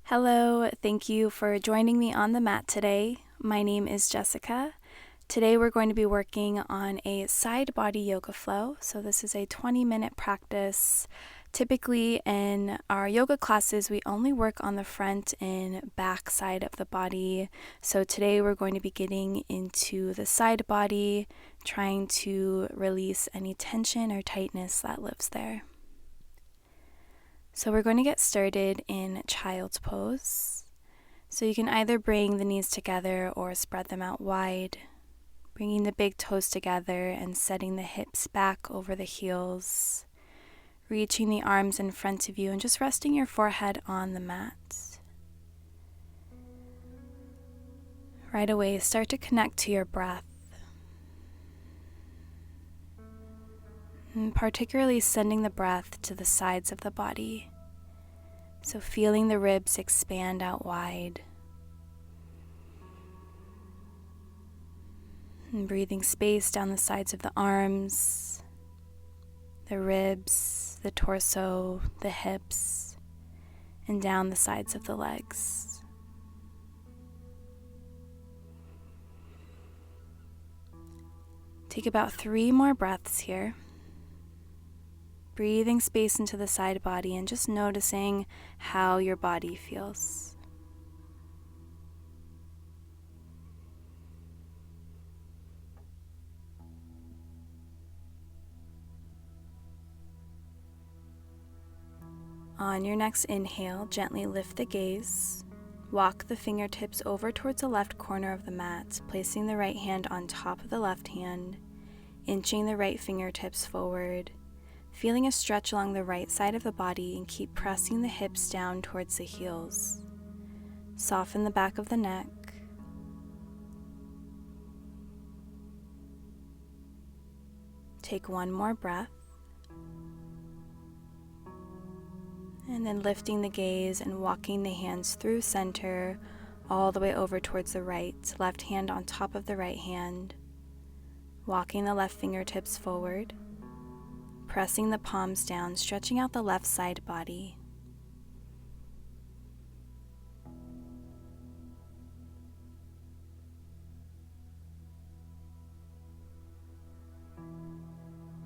Hello, thank you for joining me on the mat today. My name is Jessica. Today we're going to be working on a side body yoga flow. So this is a 20-minute practice. Typically in our yoga classes, we only work on the front and back side of the body. So today we're going to be getting into the side body, trying to release any tension or tightness that lives there. So we're going to get started in child's pose. So you can either bring the knees together or spread them out wide, bringing the big toes together and setting the hips back over the heels, reaching the arms in front of you and just resting your forehead on the mat. Right away, start to connect to your breath, and particularly sending the breath to the sides of the body. So feeling the ribs expand out wide. And breathing space down the sides of the arms, the ribs, the torso, the hips, and down the sides of the legs. Take about 3 more breaths here. Breathing space into the side body and just noticing how your body feels. On your next inhale, gently lift the gaze. Walk the fingertips over towards the left corner of the mat, placing the right hand on top of the left hand, inching the right fingertips forward. Feeling a stretch along the right side of the body and keep pressing the hips down towards the heels. Soften the back of the neck. Take 1 more breath. And then lifting the gaze and walking the hands through center all the way over towards the right. Left hand on top of the right hand. Walking the left fingertips forward. Pressing the palms down, stretching out the left side body.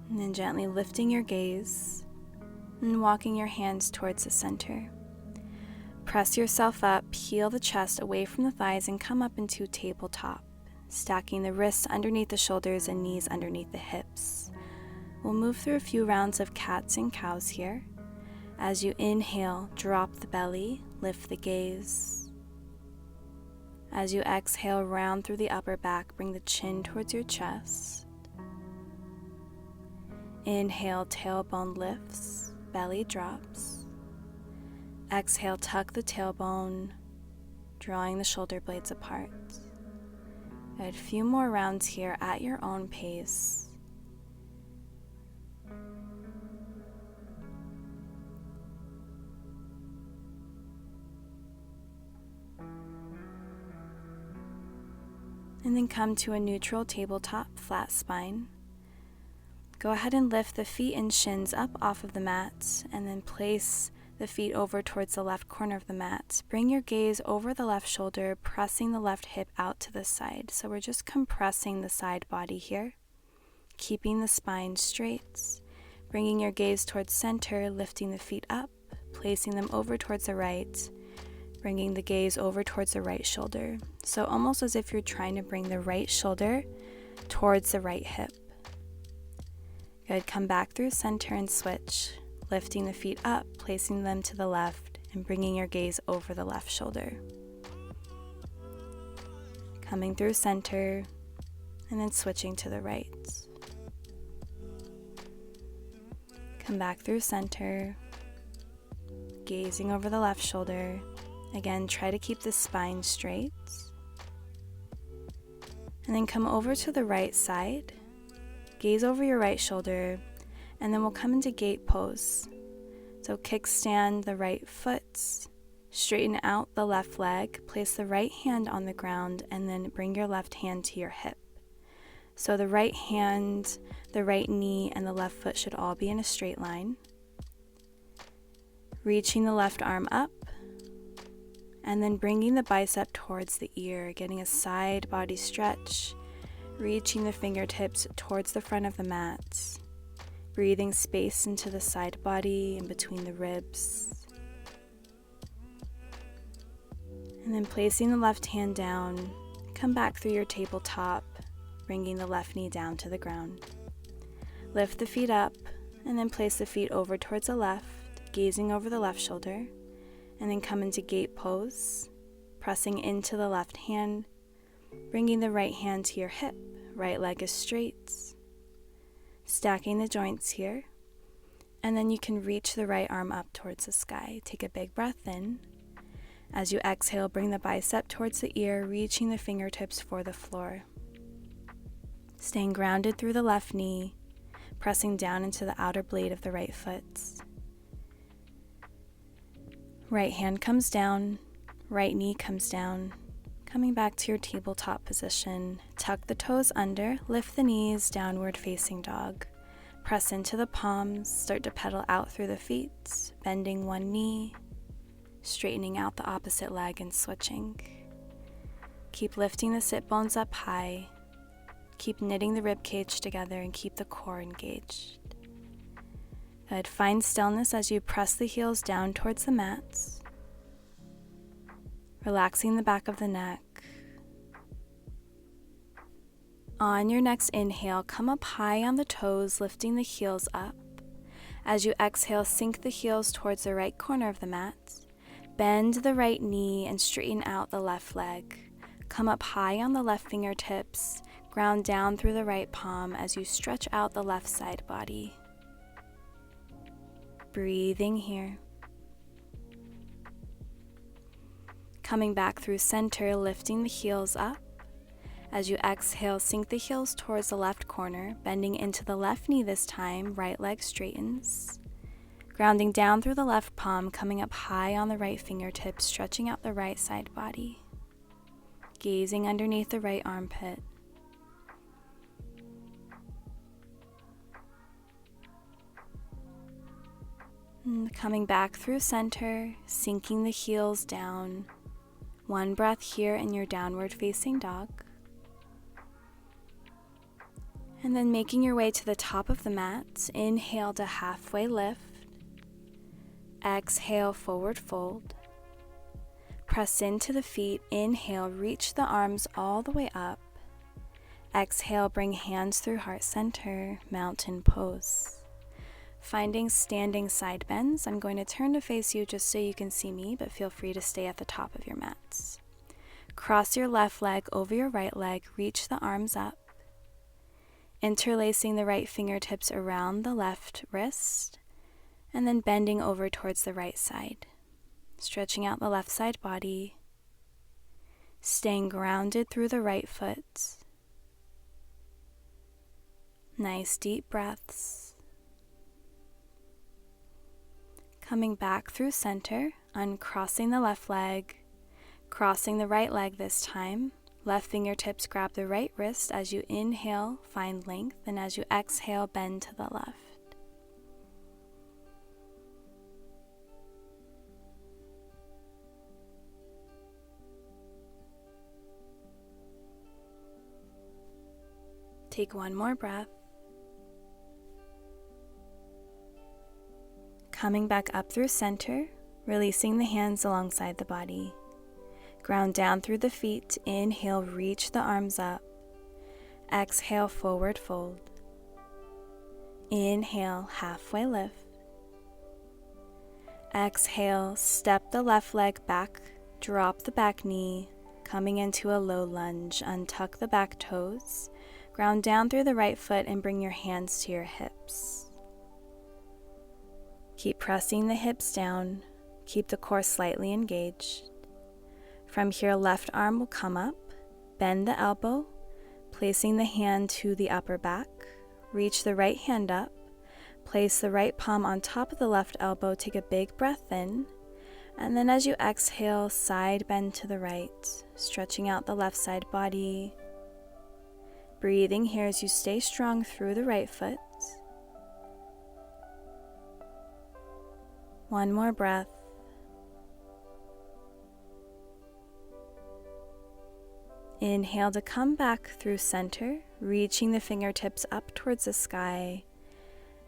And then gently lifting your gaze and walking your hands towards the center. Press yourself up, peel the chest away from the thighs and come up into tabletop, stacking the wrists underneath the shoulders and knees underneath the hips. We'll move through a few rounds of cats and cows here. As you inhale, drop the belly, lift the gaze. As you exhale, round through the upper back, bring the chin towards your chest. Inhale, tailbone lifts, belly drops. Exhale, tuck the tailbone, drawing the shoulder blades apart. A few more rounds here at your own pace. And then come to a neutral tabletop, flat spine. Go ahead and lift the feet and shins up off of the mat, and then place the feet over towards the left corner of the mat. Bring your gaze over the left shoulder, pressing the left hip out to the side. So we're just compressing the side body here, keeping the spine straight. Bringing your gaze towards center, lifting the feet up, placing them over towards the right, bringing the gaze over towards the right shoulder. So almost as if you're trying to bring the right shoulder towards the right hip. Good, come back through center and switch, lifting the feet up, placing them to the left, and bringing your gaze over the left shoulder. Coming through center, and then switching to the right. Come back through center, gazing over the left shoulder. Again, try to keep the spine straight. And then come over to the right side. Gaze over your right shoulder. And then we'll come into gate pose. So kickstand the right foot. Straighten out the left leg. Place the right hand on the ground. And then bring your left hand to your hip. So the right hand, the right knee, and the left foot should all be in a straight line. Reaching the left arm up. And then bringing the bicep towards the ear, getting a side body stretch, reaching the fingertips towards the front of the mat, breathing space into the side body in between the ribs. And then placing the left hand down, come back through your tabletop, bringing the left knee down to the ground. Lift the feet up, and then place the feet over towards the left, gazing over the left shoulder, and then come into gate pose, pressing into the left hand, bringing the right hand to your hip, right leg is straight, stacking the joints here, and then you can reach the right arm up towards the sky. Take a big breath in. As you exhale, bring the bicep towards the ear, reaching the fingertips for the floor. Staying grounded through the left knee, pressing down into the outer blade of the right foot. Right hand comes down, right knee comes down. Coming back to your tabletop position, tuck the toes under, lift the knees, downward facing dog. Press into the palms, start to pedal out through the feet, bending one knee, straightening out the opposite leg and switching. Keep lifting the sit bones up high. Keep knitting the rib cage together and keep the core engaged. Good. Find stillness as you press the heels down towards the mats, relaxing the back of the neck. On your next inhale, come up high on the toes, lifting the heels up. As you exhale, sink the heels towards the right corner of the mat. Bend the right knee and straighten out the left leg. Come up high on the left fingertips, ground down through the right palm as you stretch out the left side body. Breathing here. Coming back through center, lifting the heels up. As you exhale, sink the heels towards the left corner, bending into the left knee this time, right leg straightens. Grounding down through the left palm, coming up high on the right fingertips, stretching out the right side body. Gazing underneath the right armpit. And coming back through center, sinking the heels down. One breath here in your downward facing dog. And then making your way to the top of the mat, inhale to halfway lift. Exhale, forward fold. Press into the feet, inhale, reach the arms all the way up. Exhale, bring hands through heart center, mountain pose. Finding standing side bends, I'm going to turn to face you just so you can see me, but feel free to stay at the top of your mats. Cross your left leg over your right leg, reach the arms up. Interlacing the right fingertips around the left wrist, and then bending over towards the right side. Stretching out the left side body, staying grounded through the right foot. Nice deep breaths. Coming back through center, uncrossing the left leg, crossing the right leg this time. Left fingertips grab the right wrist. As you inhale, find length, and as you exhale, bend to the left. Take one more breath. Coming back up through center, releasing the hands alongside the body. Ground down through the feet. Inhale, reach the arms up. Exhale, forward fold. Inhale, halfway lift. Exhale, step the left leg back, drop the back knee, coming into a low lunge. Untuck the back toes. Ground down through the right foot and bring your hands to your hips. Keep pressing the hips down. Keep the core slightly engaged. From here, left arm will come up, bend the elbow, placing the hand to the upper back. Reach the right hand up, place the right palm on top of the left elbow, take a big breath in, and then as you exhale, side bend to the right, stretching out the left side body. Breathing here as you stay strong through the right foot. One more breath. Inhale to come back through center, reaching the fingertips up towards the sky.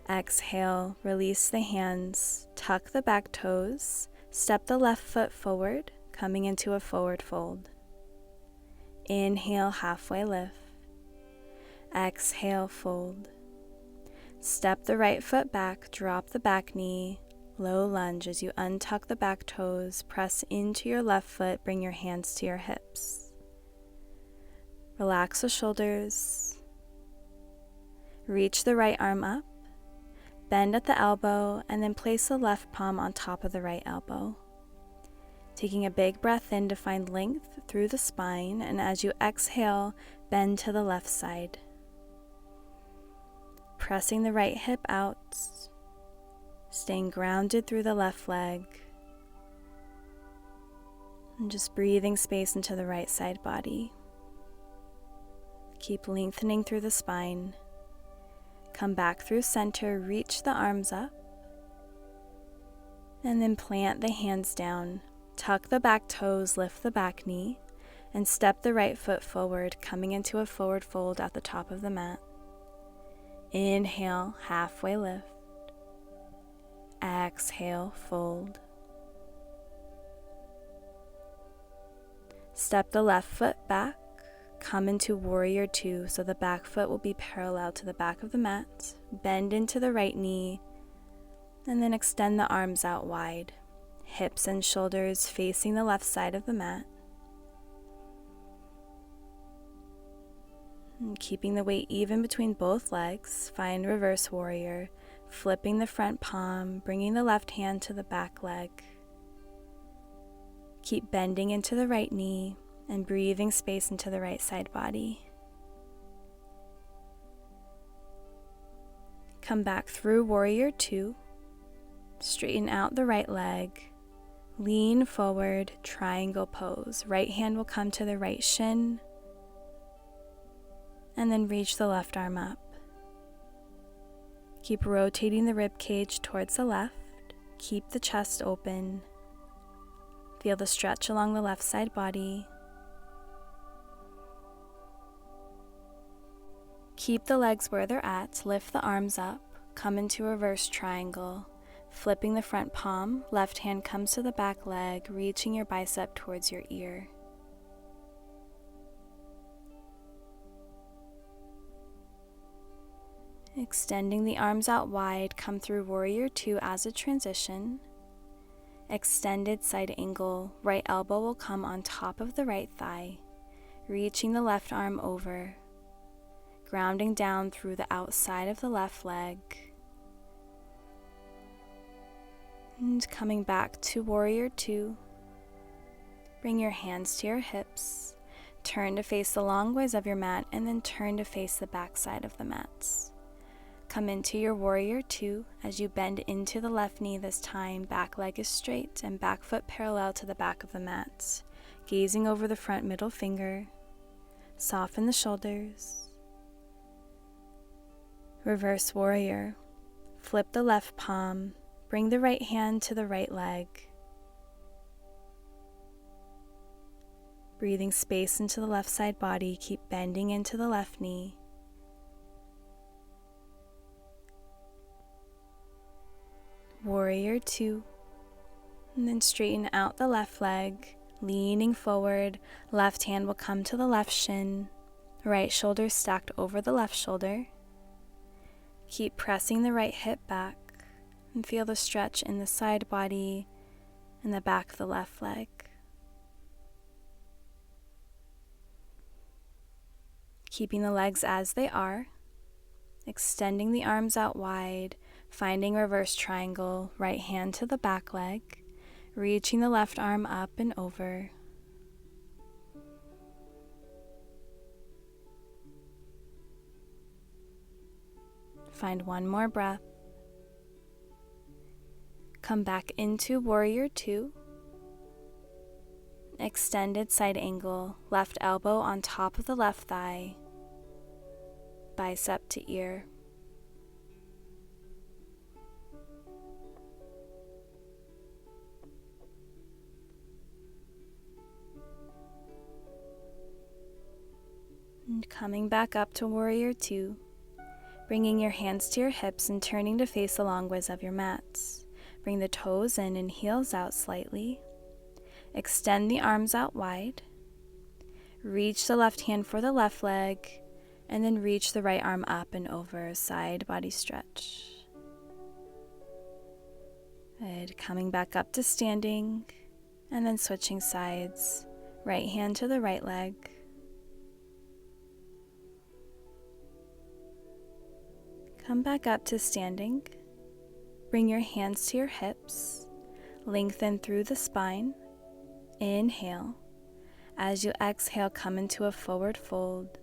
Exhale, release the hands, tuck the back toes, step the left foot forward, coming into a forward fold. Inhale, halfway lift. Exhale, fold. Step the right foot back, drop the back knee, low lunge as you untuck the back toes, press into your left foot, bring your hands to your hips. Relax the shoulders. Reach the right arm up, bend at the elbow, and then place the left palm on top of the right elbow. Taking a big breath in to find length through the spine, and as you exhale, bend to the left side. Pressing the right hip out, staying grounded through the left leg, and just breathing space into the right side body. Keep lengthening through the spine. Come back through center, reach the arms up, and then plant the hands down. Tuck the back toes, lift the back knee, and step the right foot forward, coming into a forward fold at the top of the mat. Inhale, halfway lift. Exhale, fold. Step the left foot back. Come into warrior two, so the back foot will be parallel to the back of the mat. Bend into the right knee, and then extend the arms out wide. Hips and shoulders facing the left side of the mat. And keeping the weight even between both legs, find reverse warrior, flipping the front palm, bringing the left hand to the back leg. Keep bending into the right knee and breathing space into the right side body. Come back through warrior two, straighten out the right leg, lean forward, triangle pose. Right hand will come to the right shin, and then reach the left arm up. Keep rotating the rib cage towards the left, keep the chest open. Feel the stretch along the left side body. Keep the legs where they're at, lift the arms up, come into reverse triangle, flipping the front palm, left hand comes to the back leg, reaching your bicep towards your ear. Extending the arms out wide, come through warrior two as a transition. Extended side angle, right elbow will come on top of the right thigh, reaching the left arm over. Grounding down through the outside of the left leg. And coming back to warrior two. Bring your hands to your hips. Turn to face the long ways of your mat and then turn to face the back side of the mats. Come into your warrior two as you bend into the left knee this time. Back leg is straight and back foot parallel to the back of the mat. Gazing over the front middle finger. Soften the shoulders. Reverse warrior. Flip the left palm. Bring the right hand to the right leg. Breathing space into the left side body. Keep bending into the left knee. Warrior two. And then straighten out the left leg. Leaning forward. Left hand will come to the left shin. Right shoulder stacked over the left shoulder. Keep pressing the right hip back and feel the stretch in the side body and the back of the left leg. Keeping the legs as they are, extending the arms out wide, finding reverse triangle, right hand to the back leg, reaching the left arm up and over. Find one more breath. Come back into warrior two. Extended side angle, left elbow on top of the left thigh, bicep to ear. And coming back up to Warrior 2, bringing your hands to your hips and turning to face the long ways of your mats. Bring the toes in and heels out slightly. Extend the arms out wide. Reach the left hand for the left leg, and then reach the right arm up and over, side body stretch. Good. Coming back up to standing, and then switching sides. Right hand to the right leg. Come back up to standing. Bring your hands to your hips. Lengthen through the spine. Inhale. As you exhale, come into a forward fold,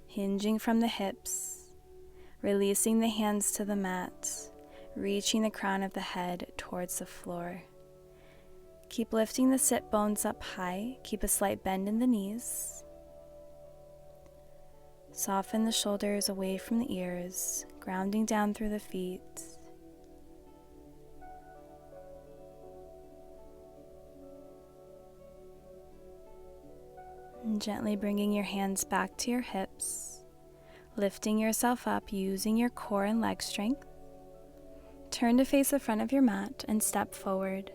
hinging from the hips, releasing the hands to the mat, reaching the crown of the head towards the floor. Keep lifting the sit bones up high. Keep a slight bend in the knees. Soften the shoulders away from the ears, grounding down through the feet. And gently bringing your hands back to your hips, lifting yourself up using your core and leg strength. Turn to face the front of your mat and step forward.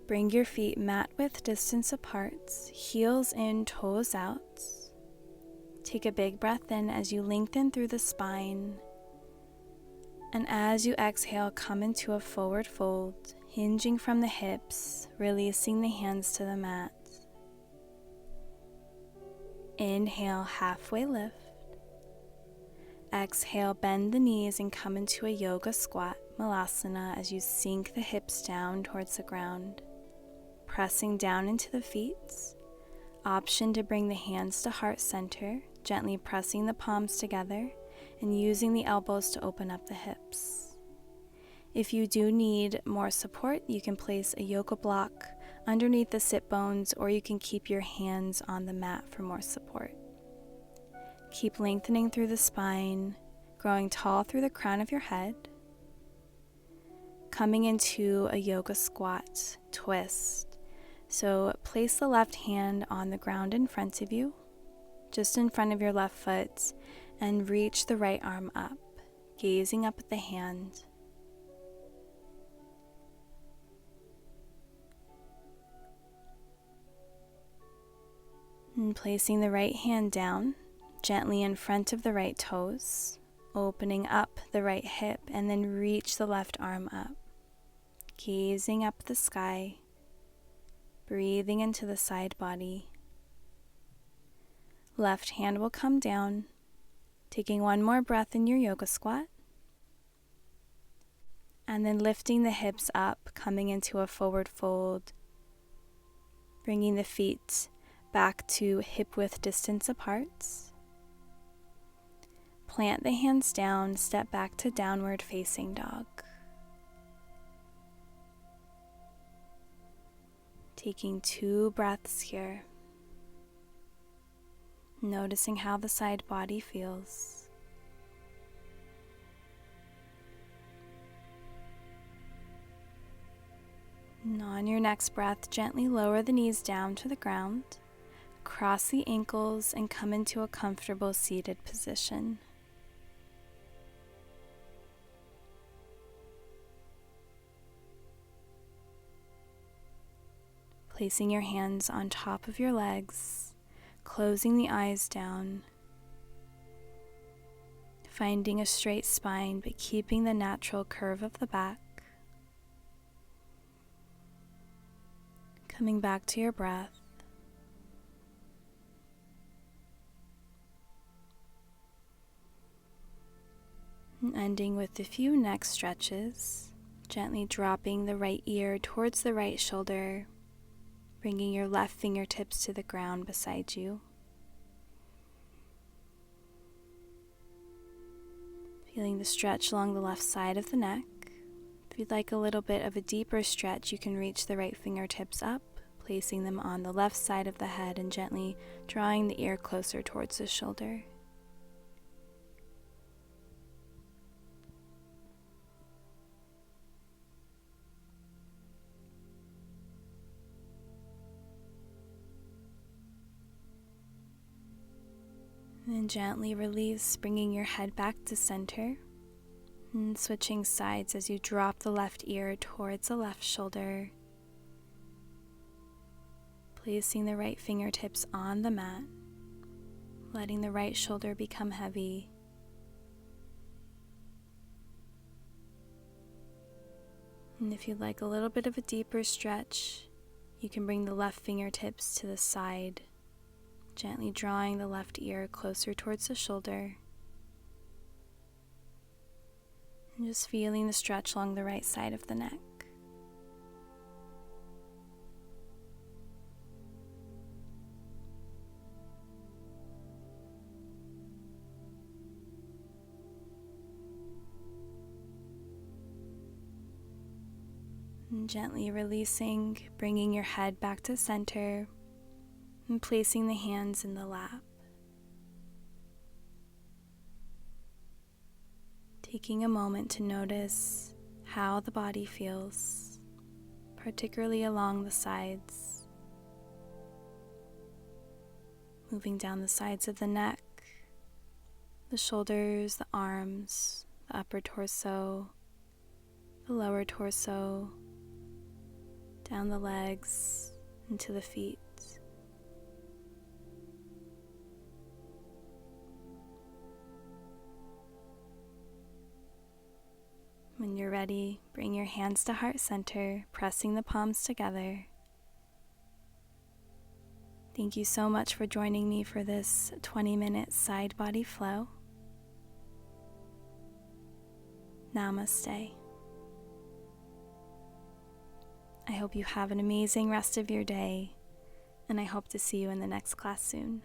Bring your feet mat width distance apart, heels in, toes out. Take a big breath in as you lengthen through the spine. And as you exhale, come into a forward fold, hinging from the hips, releasing the hands to the mat. Inhale, halfway lift. Exhale, bend the knees and come into a yoga squat, malasana, as you sink the hips down towards the ground. Pressing down into the feet. Option to bring the hands to heart center, gently pressing the palms together and using the elbows to open up the hips. If you do need more support, you can place a yoga block underneath the sit bones, or you can keep your hands on the mat for more support. Keep lengthening through the spine, growing tall through the crown of your head. Coming into a yoga squat, twist. So place the left hand on the ground in front of you, just in front of your left foot, and reach the right arm up, gazing up at the hand. And placing the right hand down, gently in front of the right toes, opening up the right hip, and then reach the left arm up, gazing up at the sky. Breathing into the side body. Left hand will come down, taking one more breath in your yoga squat. And then lifting the hips up, coming into a forward fold. Bringing the feet back to hip width distance apart. Plant the hands down, step back to downward facing dog. Taking 2 breaths here, noticing how the side body feels. And on your next breath, gently lower the knees down to the ground, cross the ankles, and come into a comfortable seated position. Placing your hands on top of your legs, closing the eyes down, finding a straight spine but keeping the natural curve of the back. Coming back to your breath. And ending with a few neck stretches, gently dropping the right ear towards the right shoulder, bringing your left fingertips to the ground beside you. Feeling the stretch along the left side of the neck. If you'd like a little bit of a deeper stretch, you can reach the right fingertips up, placing them on the left side of the head and gently drawing the ear closer towards the shoulder. And gently release, bringing your head back to center. And switching sides as you drop the left ear towards the left shoulder. Placing the right fingertips on the mat. Letting the right shoulder become heavy. And if you'd like a little bit of a deeper stretch, you can bring the left fingertips to the side, gently drawing the left ear closer towards the shoulder. And just feeling the stretch along the right side of the neck. And gently releasing, bringing your head back to center and placing the hands in the lap. Taking a moment to notice how the body feels, particularly along the sides. Moving down the sides of the neck, the shoulders, the arms, the upper torso, the lower torso, down the legs, into the feet. When you're ready, bring your hands to heart center, pressing the palms together. Thank you so much for joining me for this 20-minute side body flow. Namaste. I hope you have an amazing rest of your day, and I hope to see you in the next class soon.